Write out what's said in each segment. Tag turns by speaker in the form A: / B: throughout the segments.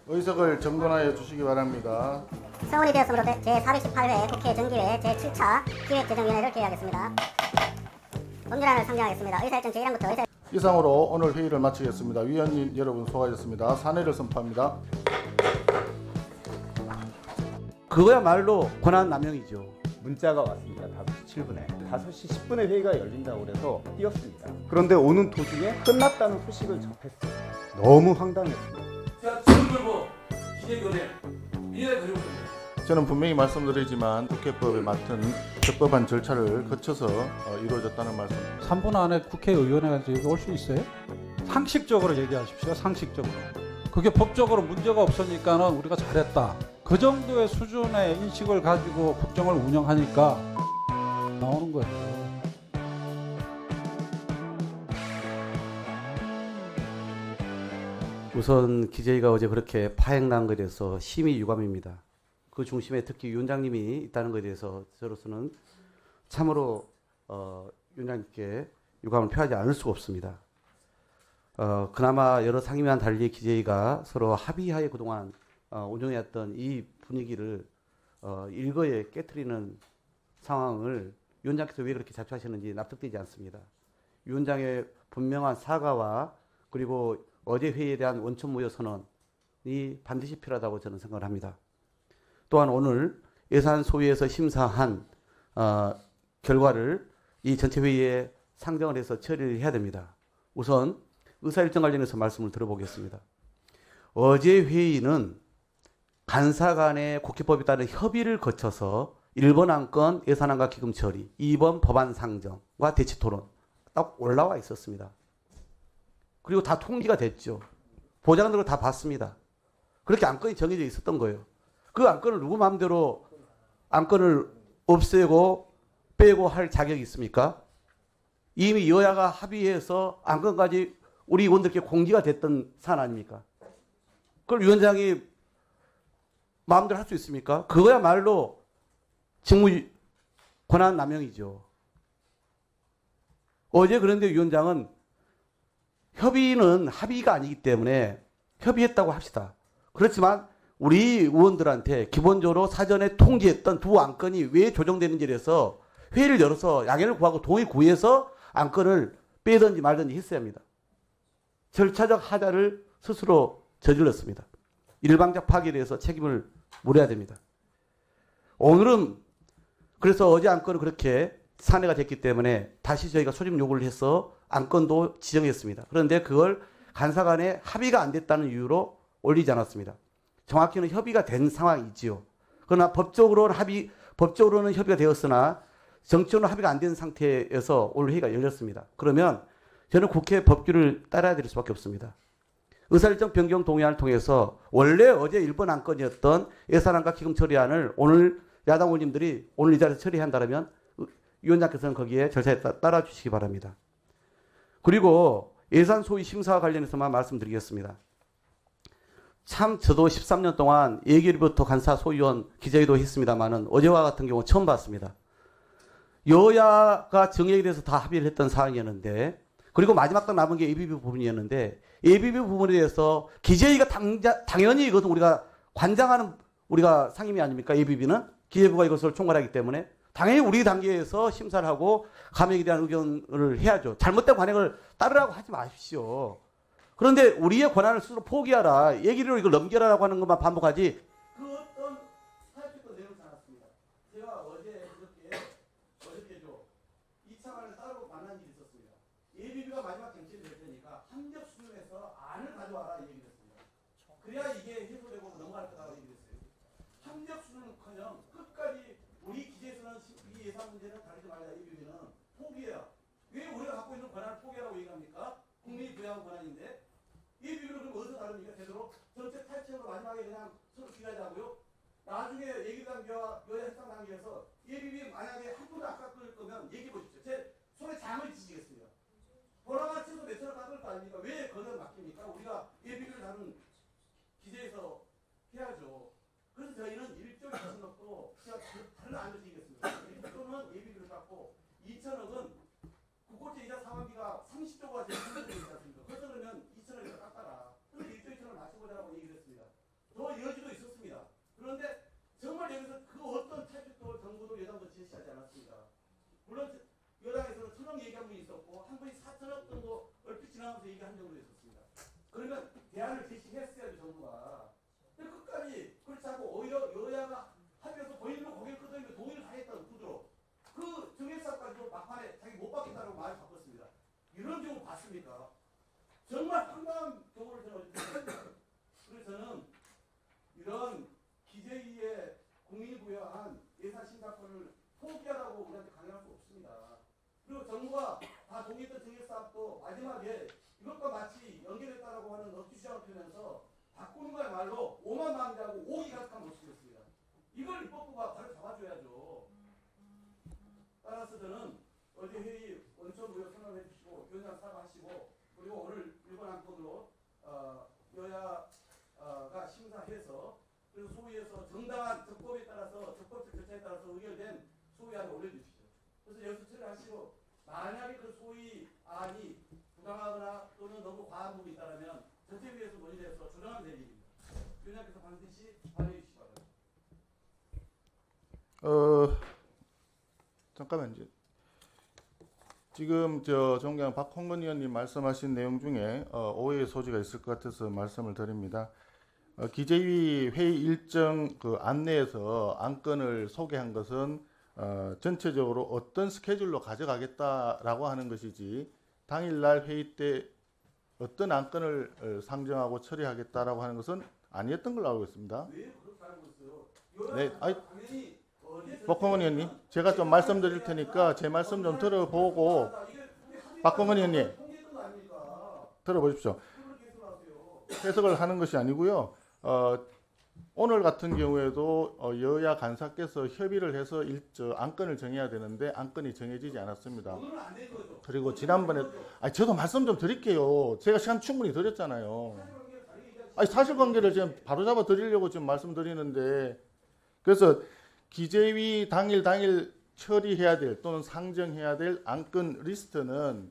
A: 의석을 정돈하여 주시기 바랍니다.
B: 성원이 되었으므로 제418회 국회 정기회 제7차 기획재정위원회를 개회하겠습니다. 법률안을 상정하겠습니다. 의사일정 제1항부터
A: 이상으로 오늘 회의를 마치겠습니다. 위원님 여러분 수고하셨습니다. 산회를 선포합니다.
C: 그거야말로 권한남용이죠. 문자가 왔습니다. 5시 7분에. 5시 10분에 회의가 열린다고 그래서 뛰었습니다. 그런데 오는 도중에 끝났다는 소식을 접했어요. 너무 황당했습니다.
D: 자, 지금 들고 기재위원회 민의를 가지고 있습니다.
A: 저는 분명히 말씀드리지만 국회법에 맡은 적법한 절차를 거쳐서 이루어졌다는 말씀.
E: 3분 안에 국회의원회가 여기 올 수 있어요? 상식적으로 얘기하십시오. 상식적으로. 그게 법적으로 문제가 없으니까는 우리가 잘했다. 그 정도의 수준의 인식을 가지고 국정을 운영하니까 나오는 거예요.
C: 우선 기재위가 어제 그렇게 파행난 것에 대해서 심히 유감입니다. 그 중심에 특히 위원장님이 있다는 것에 대해서 저로서는 참으로 위원장님께 유감을 표하지 않을 수가 없습니다. 그나마 여러 상임위와는 달리 기재위가 서로 합의하에 그동안 운영해왔던 이 분위기를 일거에 깨트리는 상황을 위원장께서 왜 그렇게 자초하셨는지 납득되지 않습니다. 위원장의 분명한 사과와 그리고 어제 회의에 대한 원천 무효 선언이 반드시 필요하다고 저는 생각을 합니다. 또한 오늘 예산 소위에서 심사한 결과를 이 전체 회의에 상정을 해서 처리를 해야 됩니다. 우선 의사일정 관련해서 말씀을 들어보겠습니다. 어제 회의는 간사 간의 국회법에 따른 협의를 거쳐서 1번 안건 예산안과 기금 처리, 2번 법안 상정과 대치 토론 딱 올라와 있었습니다. 그리고 다 통지가 됐죠. 보좌관들도 다 봤습니다. 그렇게 안건이 정해져 있었던 거예요. 그 안건을 누구 마음대로 안건을 없애고 빼고 할 자격이 있습니까? 이미 여야가 합의해서 안건까지 우리 의원들께 공지가 됐던 사안 아닙니까? 그걸 위원장이 마음대로 할 수 있습니까? 그거야말로 직무 권한 남용이죠. 어제 그런데 위원장은 협의는 합의가 아니기 때문에 협의했다고 합시다. 그렇지만 우리 의원들한테 기본적으로 사전에 통지했던 두 안건이 왜 조정되는지에 대해서 회의를 열어서 양해를 구하고 동의 구해서 안건을 빼든지 말든지 했어야 합니다. 절차적 하자를 스스로 저질렀습니다. 일방적 파기에 대해서 책임을 물어야 됩니다. 오늘은 그래서 어제 안건은 그렇게 산회가 됐기 때문에 다시 저희가 소집 요구를 해서 안건도 지정했습니다. 그런데 그걸 간사 간에 합의가 안 됐다는 이유로 올리지 않았습니다. 정확히는 협의가 된 상황이지요. 그러나 법적으로는 협의가 되었으나 정치적으로 합의가 안 된 상태에서 오늘 회의가 열렸습니다. 그러면 저는 국회 법규를 따라야 될 수밖에 없습니다. 의사일정 변경 동의안을 통해서 원래 어제 1번 안건이었던 예산안과 기금 처리안을 오늘 야당 의원님들이 오늘 이 자리에서 처리한다면 위원장께서는 거기에 절차에 따라 주시기 바랍니다. 그리고 예산 소위 심사와 관련해서만 말씀드리겠습니다. 참 저도 13년 동안 예결위부터 간사 소위원 기재위도 했습니다만은 어제와 같은 경우 처음 봤습니다. 여야가 정액에 대해서 다 합의를 했던 사항이었는데 그리고 마지막 딱 남은 게 ABB 부분이었는데 ABB 부분에 대해서 기재위가 당연히 이것은 우리가 관장하는 우리가 상임위 아닙니까? ABB는 기재부가 이것을 총괄하기 때문에 당연히 우리 단계에서 심사를 하고 감액에 대한 의견을 해야죠. 잘못된 관행을 따르라고 하지 마십시오. 그런데 우리의 권한을 스스로 포기하라. 얘기로 이걸 넘겨라라고 하는 것만 반복하지. 그 어떤 사회적인 내용을 않았습니다. 제가 어저께죠. 이창환을 따로 만난 일이 있었습니다. ABB가 마지막 쟁취를 될 테니까 합력 수준에서 안을 가져와라 이 얘기를 했습니다. 그래야 이게 해소되고 넘어갈 거다라고 얘기를 했어요. 합력 수준은커녕 끝까지 우리 기재에서는 이 예산 문제는 다루지 말자. ABB는 포기해야. 왜 우리가 갖고 있는 권한을 포기하라고 얘기합니까? 국민이 부여한 권한인데 이 비밀을 그럼 어디서 다릅니까? 제대로 전체 탈취하고 마지막에 그냥 서로 기다리자고요? 나중에 예결 단계와 여야 협상 단계에서 예비비 만약에 한 푼도 안 깎을 거면 얘기해 보십시오. 제 손에 장을 지지겠습니다. 보라가 최소 몇 천원 깎을 거 아닙니까? 왜 거기를 맡깁니까? 우리가 예비비를 다룬 기재에서 해야죠. 그래서 저희는 1조 2천억도 다른 안 드리겠습니다. 1조는 예비비를 깎고 2천억은 국고채 이자 상환비가 30조가 제일 힘들지 않습니까? 그래서 그러면 2천원에서 깎아라. 그래서 1조 2천원을 맞춰보자라고 얘기를 했습니다. 않습니까? 정말 황당한 경우를 제가 어제 그래서 저는 이런 기재위에 국민이 부여한 예산심사권을 포기하라고 우리한테 강요할 수 없습니다. 그리고 정부가 다 동의했던 증액사업도 마지막에 이것과 마치 연결했다라고 하는 억지 주장을 펴면서 바꾸는 거야말로 오만망대하고 오기 가득한 모습이었습니다. 이걸 입법부가 바로 잡아줘야죠. 따라서 저는 어제 회의 원천 무효 선언해 주시고 위원장 사과하시고 그리고 오늘 일본 안건으로 여야가 심사해서 그리고 소위에서 정당한 적법에 따라서 적법적 절차에 따라서 의결된 소위안을 올려주십시오. 그래서 여기서 처리하시고 만약에 그 소위안이 부당하거나 또는 너무 과한 부분이 있다면 전체위에서 논의해서 조정하면 될 일입니다. 위원장께서 반드시 발의해 주시기 바랍니다.
A: 잠깐만 이제 지금 저 존경 박홍근 의원님 말씀하신 내용 중에 오해의 소지가 있을 것 같아서 말씀을 드립니다. 기재위 회의 일정 그 안내에서 안건을 소개한 것은 전체적으로 어떤 스케줄로 가져가겠다라고 하는 것이지 당일날 회의 때 어떤 안건을 상정하고 처리하겠다라고 하는 것은 아니었던 걸로 알고 있습니다. 네, 박홍근 의원님, 제가 좀 말씀드릴 테니까 제 말씀 좀 들어보고 박홍근 의원님 들어보십시오. 해석을 하는 것이 아니고요. 오늘 같은 경우에도 여야 간사께서 협의를 해서 안건을 정해야 되는데 안건이 정해지지 않았습니다. 그리고 지난번에 저도 말씀 좀 드릴게요. 제가 시간 충분히 드렸잖아요. 사실관계를 지금 바로잡아 드리려고 지금 말씀드리는데 그래서 기재위 당일 처리해야 될 또는 상정해야 될 안건 리스트는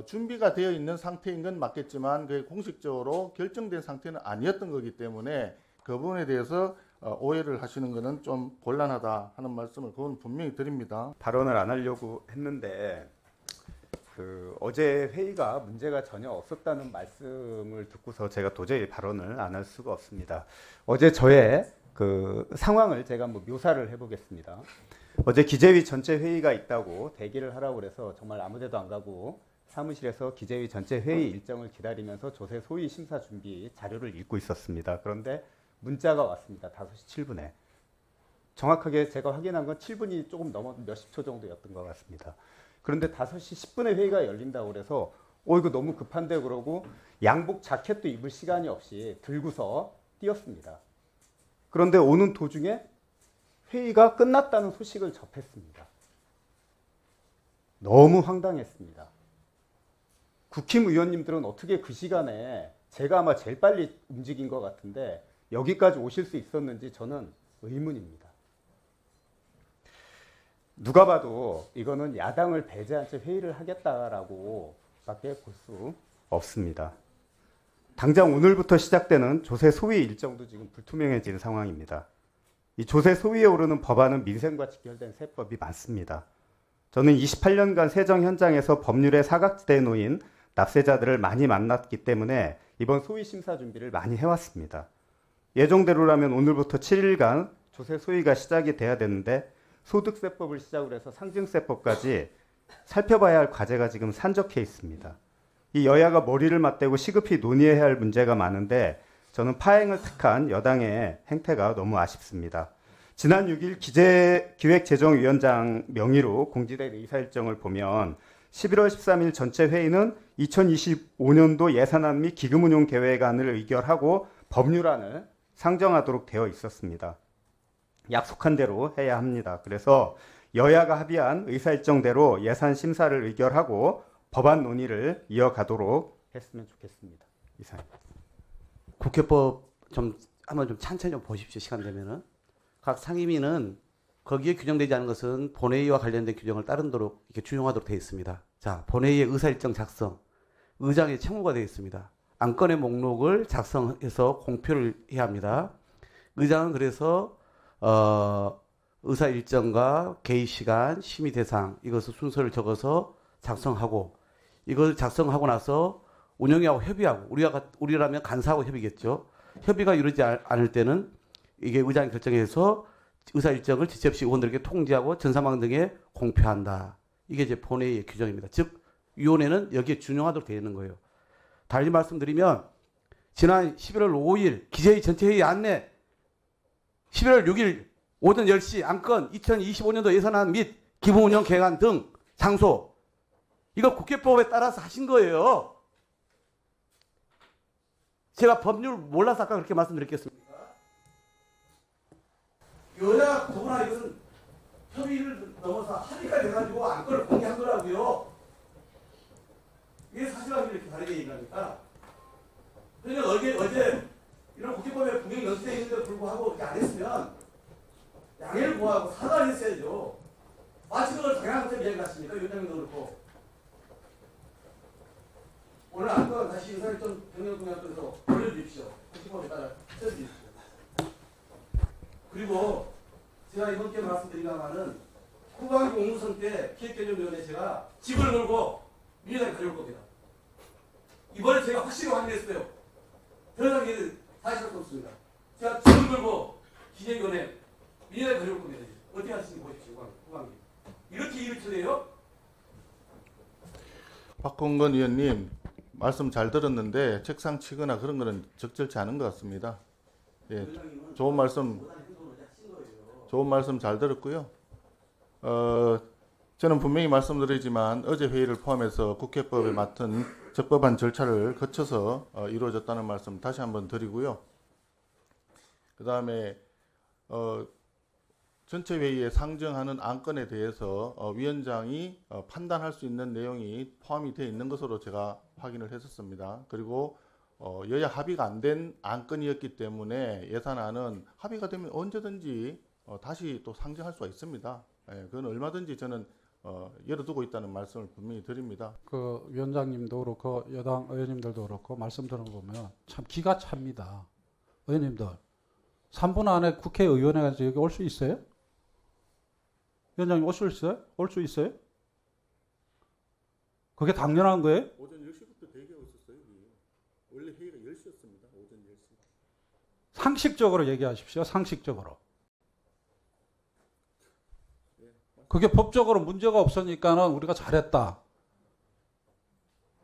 A: 준비가 되어 있는 상태인 건 맞겠지만 그게 공식적으로 결정된 상태는 아니었던 거기 때문에 그 부분에 대해서 오해를 하시는 것은 좀 곤란하다 하는 말씀을 그건 분명히 드립니다.
F: 발언을 안 하려고 했는데 어제 회의가 문제가 전혀 없었다는 말씀을 듣고서 제가 도저히 발언을 안 할 수가 없습니다. 어제 저의 상황을 제가 묘사를 해보겠습니다. 어제 기재위 전체 회의가 있다고 대기를 하라고 그래서 정말 아무데도 안 가고 사무실에서 기재위 전체 회의 일정을 기다리면서 조세 소위 심사 준비 자료를 읽고 있었습니다. 그런데 문자가 왔습니다. 5시 7분에. 정확하게 제가 확인한 건 7분이 조금 넘어 몇십 초 정도였던 것 같습니다. 그런데 5시 10분에 회의가 열린다고 그래서 이거 너무 급한데 그러고 양복 자켓도 입을 시간이 없이 들고서 뛰었습니다. 그런데 오는 도중에 회의가 끝났다는 소식을 접했습니다. 너무 황당했습니다. 국힘의원님들은 어떻게 그 시간에 제가 아마 제일 빨리 움직인 것 같은데 여기까지 오실 수 있었는지 저는 의문입니다. 누가 봐도 이거는 야당을 배제한 채 회의를 하겠다라고 밖에 볼 수 없습니다. 당장 오늘부터 시작되는 조세 소위 일정도 지금 불투명해진 상황입니다. 이 조세 소위에 오르는 법안은 민생과 직결된 세법이 많습니다. 저는 28년간 세정 현장에서 법률의 사각지대에 놓인 납세자들을 많이 만났기 때문에 이번 소위 심사 준비를 많이 해왔습니다. 예정대로라면 오늘부터 7일간 조세 소위가 시작이 돼야 되는데 소득세법을 시작으로 해서 상증세법까지 살펴봐야 할 과제가 지금 산적해 있습니다. 이 여야가 머리를 맞대고 시급히 논의해야 할 문제가 많은데 저는 파행을 택한 여당의 행태가 너무 아쉽습니다. 지난 6일 기획재정위원장 명의로 공지된 의사일정을 보면 11월 13일 전체 회의는 2025년도 예산안 및 기금운용계획안을 의결하고 법률안을 상정하도록 되어 있었습니다. 약속한 대로 해야 합니다. 그래서 여야가 합의한 의사일정대로 예산 심사를 의결하고 법안 논의를 이어가도록 했으면 좋겠습니다. 이상입니다.
C: 국회법 한번 좀 천천히 좀 보십시오. 시간 되면은 각 상임위는 거기에 규정되지 않은 것은 본회의와 관련된 규정을 따르도록 이렇게 준용하도록 되어 있습니다. 자, 본회의의 의사일정 작성, 의장의 책무가 되어 있습니다. 안건의 목록을 작성해서 공표를 해야 합니다. 의장은 그래서 의사일정과 개의 시간, 심의 대상 이것을 순서를 적어서 작성하고 이걸 작성하고 나서 운영위하고 협의하고 우리라면 간사하고 협의겠죠. 협의가 이루어지지 않을 때는 이게 의장이 결정해서 의사일정을 지체 없이 의원들에게 통지하고 전사망 등에 공표한다. 이게 이제 본회의의 규정입니다. 즉 위원회는 여기에 준용하도록 되어 있는 거예요. 달리 말씀드리면 지난 11월 5일 기재위 전체회의 안내 11월 6일 오전 10시 안건 2025년도 예산안 및 기본운영 계획안 등 상소 이거 국회법에 따라서 하신 거예요. 제가 법률 몰라서 아까 그렇게 말씀드렸겠습니까? 여야 더구나 이것은 협의를 넘어서 합의가 돼가지고 안건을 공개한 거라고요. 이게 사실과 이렇게 다르게 얘기합니까? 그러니까 어제 이런 국회법에 분명히 연수되어 있는데도 불구하고 이렇게 안 했으면 양해를 구하고 사과를 했어야죠. 마치 그걸 당연한 것처럼 이야기하십니까? 위원장님도 그렇고. 오늘 안건 다시 인사일정 변경동의안건에서 올려주십시오. 국회법에 따라 써주십시오. 그리고 제가 이번 기회에 말씀드리다마는 후반기 공무선 때 기획개정위원회 제가 집을 걸고 민주당에 가려올 겁니다. 이번에 제가 확실히 확인했어요. 더 이상 다시 할 수 없습니다. 제가 집을 걸고 기획위원회 민주당에 가려올 겁니다. 어떻게 하시는지 보십시오. 후반기. 이렇게 일을 쳐내요?
A: 박홍근 의원님 말씀 잘 들었는데 책상 치거나 그런 거는 적절치 않은 것 같습니다. 예, 좋은 말씀 잘 들었고요. 저는 분명히 말씀드리지만 어제 회의를 포함해서 국회법에 맡은 적법한 절차를 거쳐서 이루어졌다는 말씀 다시 한번 드리고요. 그 다음에 전체 회의에 상정하는 안건에 대해서 위원장이 판단할 수 있는 내용이 포함이 되어 있는 것으로 제가 확인을 했었습니다. 그리고 여야 합의가 안 된 안건이었기 때문에 예산안은 합의가 되면 언제든지 다시 또 상정할 수가 있습니다. 예, 그건 얼마든지 저는 열어두고 있다는 말씀을 분명히 드립니다.
E: 그 위원장님도 그렇고 여당 의원님들도 그렇고 말씀 들어보면 참 기가 찹니다. 의원님들 3분 안에 국회의원회가 여기 올 수 있어요? 위원장님 올 수 있어요? 올 수 있어요? 그게 당연한 거예요?
A: 오전 10시부터 대기하고 있었어요. 원래 회의가 10시였습니다. 오전 10시.
E: 상식적으로 얘기하십시오. 상식적으로. 그게 법적으로 문제가 없으니까는 우리가 잘했다.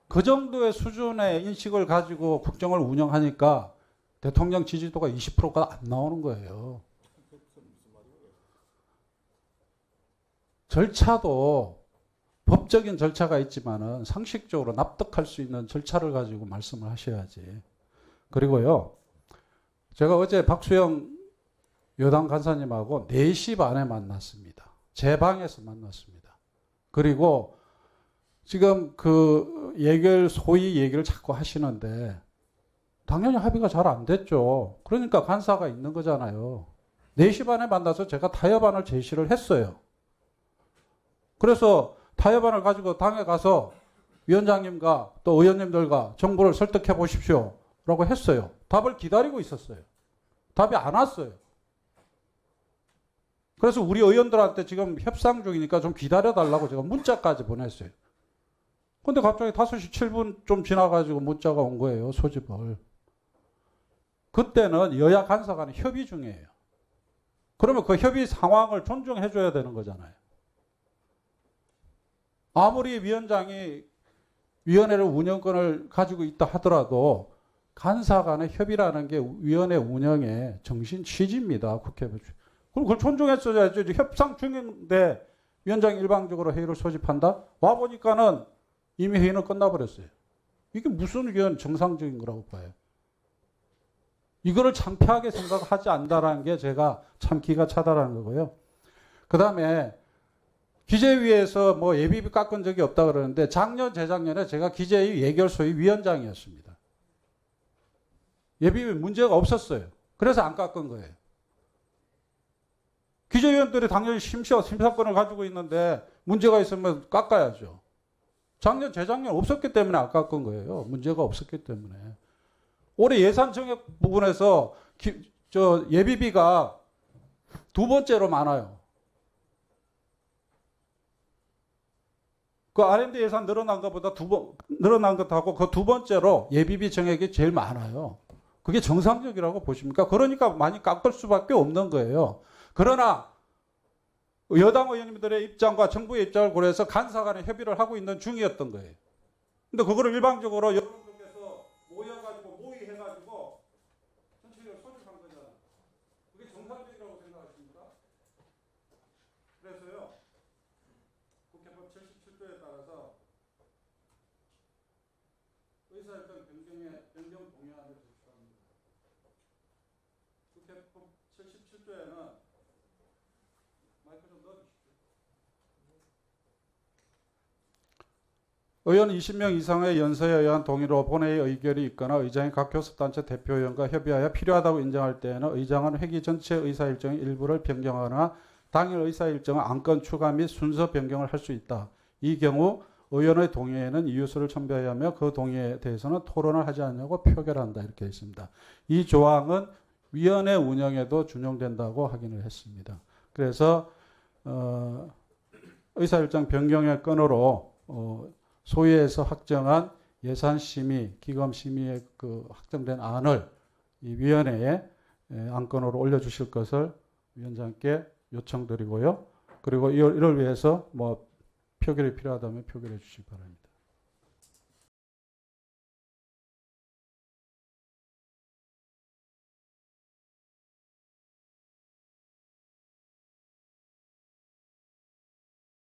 E: 그 정도의 수준의 인식을 가지고 국정을 운영하니까 대통령 지지도가 20%가 안 나오는 거예요. 절차도 법적인 절차가 있지만은 상식적으로 납득할 수 있는 절차를 가지고 말씀을 하셔야지. 그리고요, 제가 어제 박수영 여당 간사님하고 4시 반에 만났습니다. 제 방에서 만났습니다. 그리고 지금 그 소위 얘기를 자꾸 하시는데 당연히 합의가 잘 안 됐죠. 그러니까 간사가 있는 거잖아요. 4시 반에 만나서 제가 타협안을 제시를 했어요. 그래서 타협안을 가지고 당에 가서 위원장님과 또 의원님들과 정부를 설득해 보십시오 라고 했어요. 답을 기다리고 있었어요. 답이 안 왔어요. 그래서 우리 의원들한테 지금 협상 중이니까 좀 기다려달라고 제가 문자까지 보냈어요. 근데 갑자기 5시 7분 좀 지나가지고 문자가 온 거예요. 소집을. 그때는 여야 간사 간의 협의 중이에요. 그러면 그 협의 상황을 존중해 줘야 되는 거잖아요. 아무리 위원장이 위원회를 운영권을 가지고 있다 하더라도 간사 간의 협의라는 게 위원회 운영의 정신 취지입니다. 국회법. 그럼 그걸 존중했어야죠. 협상 중인데 위원장이 일방적으로 회의를 소집한다? 와보니까는 이미 회의는 끝나버렸어요. 이게 무슨 위원 정상적인 거라고 봐요. 이거를 창피하게 생각하지 않는다라는 게 제가 참 기가 차다라는 거고요. 그 다음에 기재위에서 뭐 예비비 깎은 적이 없다 그러는데 작년, 재작년에 제가 기재위 예결소위 위원장이었습니다. 예비비 문제가 없었어요. 그래서 안 깎은 거예요. 기재위원들이 당연히 심사권을 가지고 있는데 문제가 있으면 깎아야죠. 작년, 재작년 없었기 때문에 안 깎은 거예요. 문제가 없었기 때문에. 올해 예산 정액 부분에서 예비비가 2번째로 많아요. 그 R&D 예산 늘어난 것보다 늘어난 것하고 그 2번째로 예비비 정액이 제일 많아요. 그게 정상적이라고 보십니까? 그러니까 많이 깎을 수밖에 없는 거예요. 그러나 여당 의원님들의 입장과 정부의 입장을 고려해서 간사 간에 협의를 하고 있는 중이었던 거예요. 근데 그거를 일방적으로 여러분들께서 모여가지고 모의해가지고 전체적으로 소집한 거잖아요. 그게 정상적이라고 생각하십니까? 그래서요, 국회법 77조에 따라서 의사일정 변경 동의안을 제출합니다. 국회법 77조에는 마이크 좀 넣어주십시오. 의원 20명 이상의 연서에 의한 동의로 본회의 의결이 있거나 의장이 각 교섭단체 대표위원과 협의하여 필요하다고 인정할 때에는 의장은 회기 전체 의사일정의 일부를 변경하거나 당일 의사일정의 안건 추가 및 순서 변경을 할 수 있다. 이 경우 의원의 동의에는 이유서를 첨부해야 하며 그 동의에 대해서는 토론을 하지 않냐고 표결한다. 이렇게 있습니다. 이 조항은 위원회 운영에도 준용된다고 확인을 했습니다. 그래서 의사일정 변경의 건으로 소위에서 확정한 예산심의, 기검심의에 그 확정된 안을 이 위원회에 안건으로 올려주실 것을 위원장께 요청드리고요. 그리고 이를 위해서 뭐 표결이 필요하다면 표결해 주시기 바랍니다.